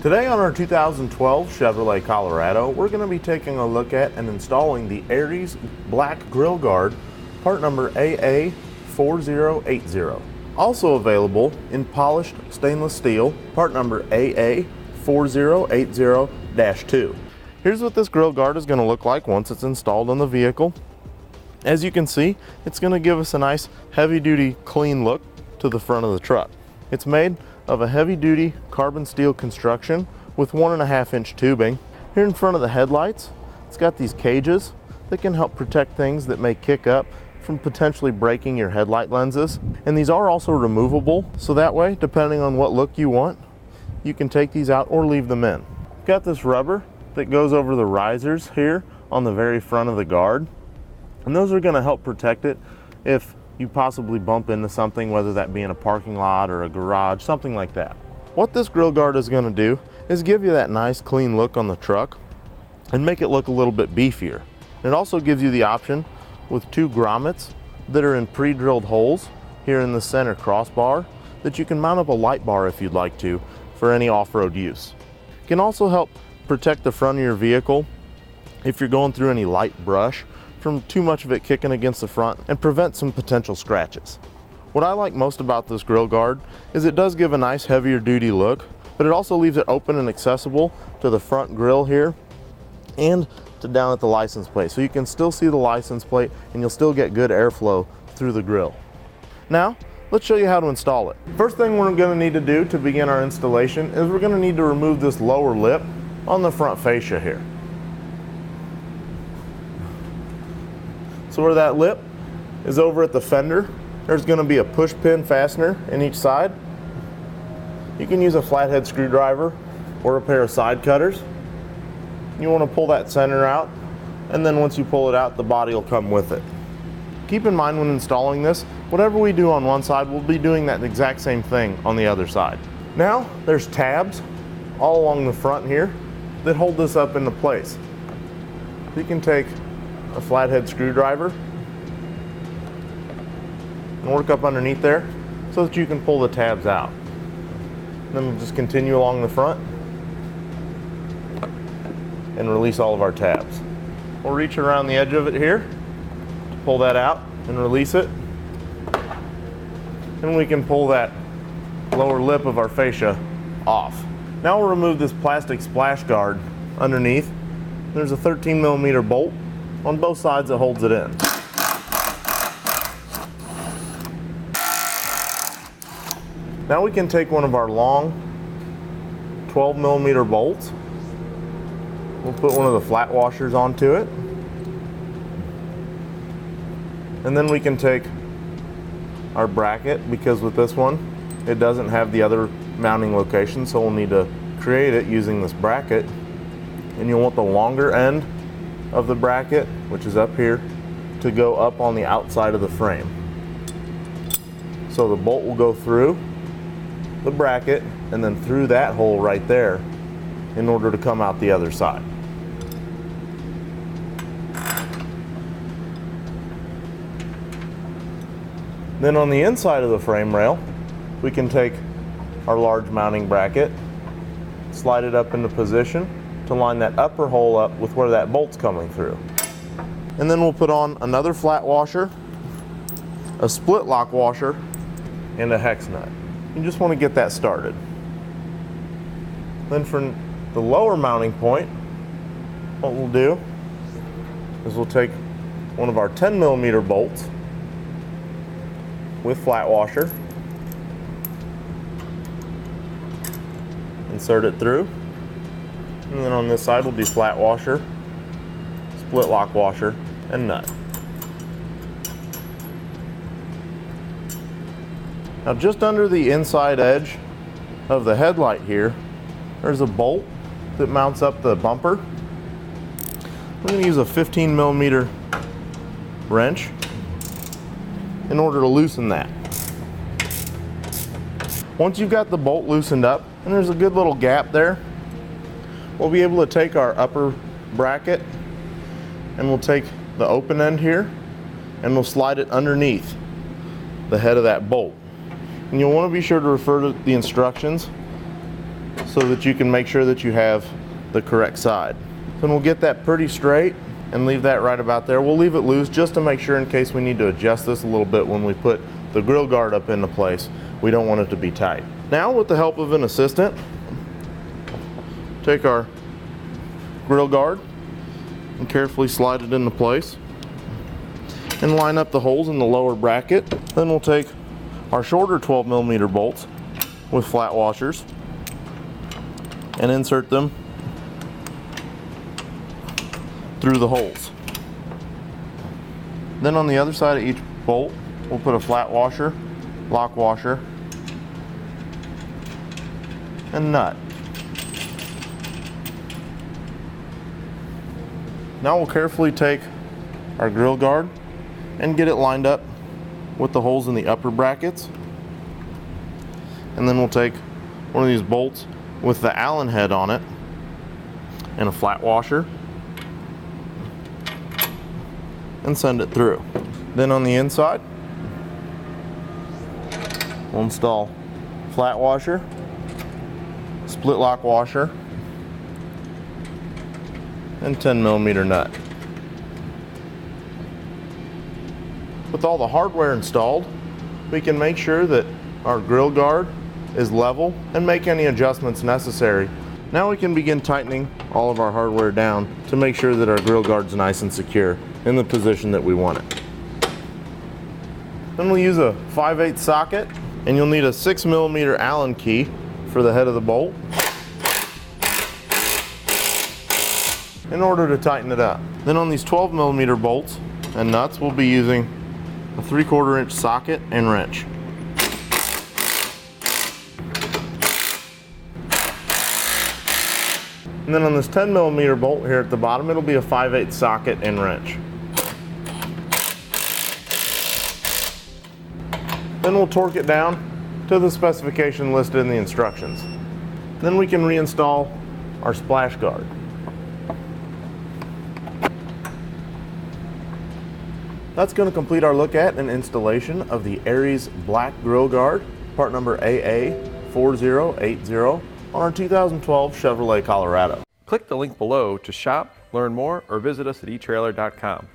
Today on our 2012 Chevrolet Colorado, we're going to be taking a look at and installing the Aries Black Grille Guard, part number AA4080. Also available in polished stainless steel, part number AA4080-2. Here's what this grille guard is going to look like once it's installed on the vehicle. As you can see, it's going to give us a nice heavy-duty clean look to the front of the truck. It's made of a heavy-duty carbon steel construction with 1.5-inch tubing. Here in front of the headlights, it's got these cages that can help protect things that may kick up from potentially breaking your headlight lenses. And these are also removable, so that way, depending on what look you want, you can take these out or leave them in. Got this rubber that goes over the risers here on the very front of the guard, and those are going to help protect it if you possibly bump into something, whether that be in a parking lot or a garage, something like that. What this grille guard is going to do is give you that nice clean look on the truck and make it look a little bit beefier. It also gives you the option with 2 grommets that are in pre-drilled holes here in the center crossbar that you can mount up a light bar if you'd like to for any off-road use. It can also help protect the front of your vehicle if you're going through any light brush from too much of it kicking against the front and prevent some potential scratches. What I like most about this grille guard is it does give a nice heavier duty look, but it also leaves it open and accessible to the front grille here and to down at the license plate. So you can still see the license plate and you'll still get good airflow through the grille. Now, let's show you how to install it. First thing we're going to need to do to begin our installation is we're going to need to remove this lower lip on the front fascia here. So where that lip is over at the fender, there's going to be a push pin fastener in each side. You can use a flathead screwdriver or a pair of side cutters. You want to pull that center out, and then once you pull it out, the body will come with it. Keep in mind when installing this, whatever we do on one side, we'll be doing that exact same thing on the other side. Now, there's tabs all along the front here that hold this up into place. You can take a flathead screwdriver and work up underneath there so that you can pull the tabs out. And then we'll just continue along the front and release all of our tabs. We'll reach around the edge of it here to pull that out and release it. And we can pull that lower lip of our fascia off. Now we'll remove this plastic splash guard underneath. There's a 13mm bolt on both sides that holds it in. Now we can take one of our long 12mm bolts. We'll put one of the flat washers onto it. And then we can take our bracket, because with this one, it doesn't have the other mounting location, so we'll need to create it using this bracket. And you'll want the longer end of the bracket, which is up here, to go up on the outside of the frame. So the bolt will go through the bracket and then through that hole right there in order to come out the other side. Then on the inside of the frame rail, we can take our large mounting bracket, slide it up into position to line that upper hole up with where that bolt's coming through. And then we'll put on another flat washer, a split lock washer, and a hex nut. You just want to get that started. Then for the lower mounting point, what we'll do is we'll take one of our 10mm bolts with flat washer, insert it through, and then on this side will be flat washer, split lock washer, and nut. Now just under the inside edge of the headlight here, there's a bolt that mounts up the bumper. We're going to use a 15mm wrench in order to loosen that. Once you've got the bolt loosened up, and there's a good little gap there, we'll be able to take our upper bracket and we'll take the open end here and we'll slide it underneath the head of that bolt. And you'll want to be sure to refer to the instructions so that you can make sure that you have the correct side. Then we'll get that pretty straight and leave that right about there. We'll leave it loose just to make sure in case we need to adjust this a little bit when we put the grill guard up into place. We don't want it to be tight. Now, with the help of an assistant, take our grill guard and carefully slide it into place and line up the holes in the lower bracket. Then we'll take our shorter 12mm bolts with flat washers and insert them through the holes. Then on the other side of each bolt, we'll put a flat washer, lock washer, and nut. Now we'll carefully take our grill guard and get it lined up with the holes in the upper brackets. And then we'll take one of these bolts with the Allen head on it and a flat washer and send it through. Then on the inside, we'll install flat washer, split lock washer, and 10mm nut. With all the hardware installed, we can make sure that our grill guard is level and make any adjustments necessary. Now we can begin tightening all of our hardware down to make sure that our grill guard's nice and secure in the position that we want it. Then we'll use a 5/8 socket, and you'll need a 6mm Allen key for the head of the bolt in order to tighten it up. Then on these 12mm bolts and nuts, we'll be using a 3/4 inch socket and wrench. And then on this 10mm bolt here at the bottom, it'll be a 5/8 socket and wrench. Then we'll torque it down to the specification listed in the instructions. Then we can reinstall our splash guard. That's going to complete our look at and installation of the Aries Black Grill Guard, part number AA4080 on our 2012 Chevrolet Colorado. Click the link below to shop, learn more, or visit us at etrailer.com.